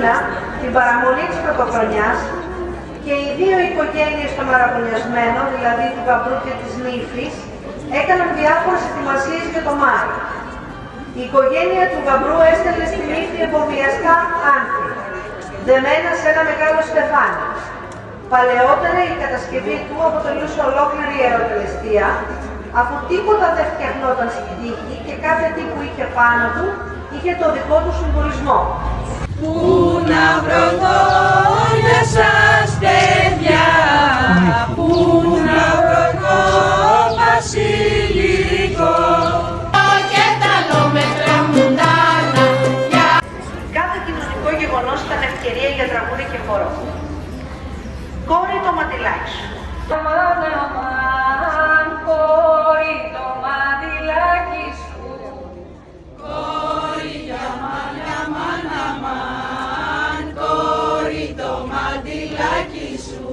μήνα, την παραμονή της πρωτοχρονιάς, και οι δύο οικογένειες των αραβωνιασμένων, δηλαδή του γαμπρού και της νύφης, έκαναν διάφορες ετοιμασίες για το Μάη. Η οικογένεια του γαμπρού έστελνε στη νύφη εμβολιαστά άνθη, δεμένα σε ένα μεγάλο στεφάνι. Παλαιότερα η κατασκευή του αποτελούσε ολόκληρη ιεροτελεστία, αφού τίποτα δεν φτιαχνόταν στην τύχη και κάθε τι που είχε πάνω του είχε το δικό του συμβολισμό. Πού να βρω για σας παιδιά, πού να βρω βασιλικό και τα λόμετρα μουντάνα. Κάθε κοινωνικό γεγονός ήταν ευκαιρία για τραγούδι και χορό. Κόρη το μαντιλάκι σου. Αμάν, αμάν, κόρη το μαντιλάκι σου. Κόρη, αμάν, αμάν, αμάν, κόρη το μαντιλάκι σου.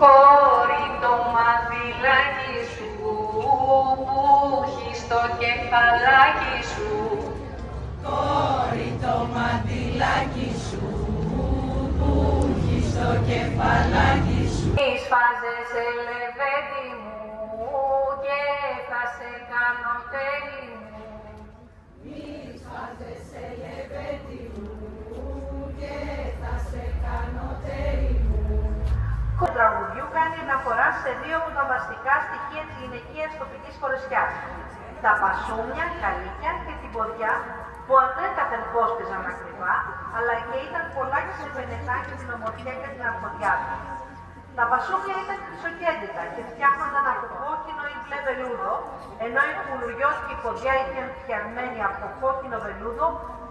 Κόρη το μαντιλάκι σου, που έχει στο κεφαλάκι σου. Κόρη το μαντιλάκι σου, που έχει στο κεφαλάκι σου. Μη σφάζεσαι λεβέντη μου και θα σε κάνω τέλη μου. Μη σφάζεσαι λεβέντη μου και θα σε κάνω τέλη μου. Το τραγουδιού κάνει αναφορά σε δύο από τα βασικά στοιχεία της γυναικείας τοπικής φορεσιάς. Τα πασούμια, καλύκια και την ποδιά, που ανέκαθεν κόστιζαν ακριβά, αλλά και ήταν πολλά και συμπενετά και την ομορφιά και την αρχοντιά του. Τα πασούμια ήταν χρυσοκέντητα και φτιάχνονταν από κόκκινο ή μπλε βελούδο, ενώ η κουλουριώτικη ποδιά ήταν φτιαγμένη από κόκκινο βελούδο,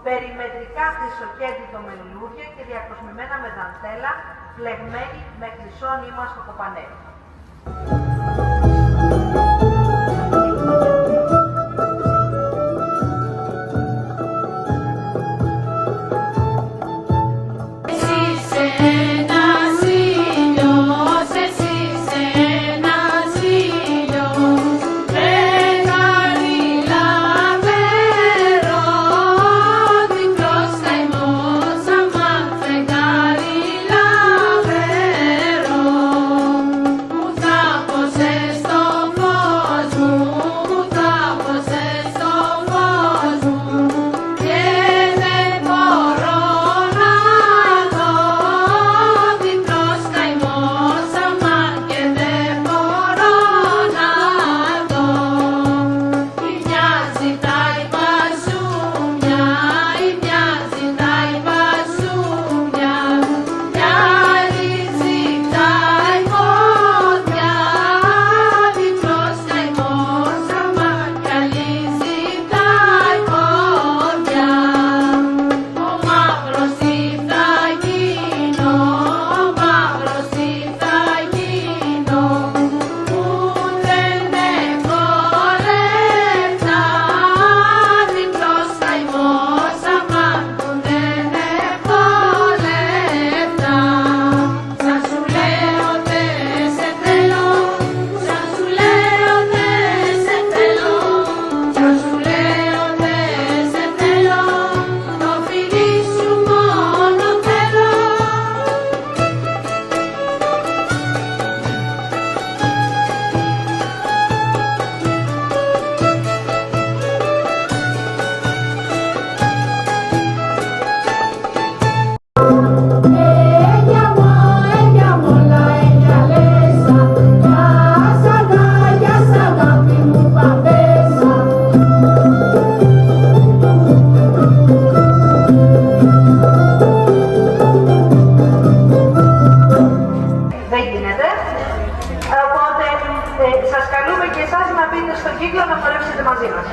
περιμετρικά χρυσοκέντητο με λουλούδια και διακοσμημένα με δαντέλα, πλεγμένη με χρυσό νήμα στο κοπανέλι. Σας καλούμε και εσάς να μπείτε στον κύκλο να χορέψετε μαζί μας.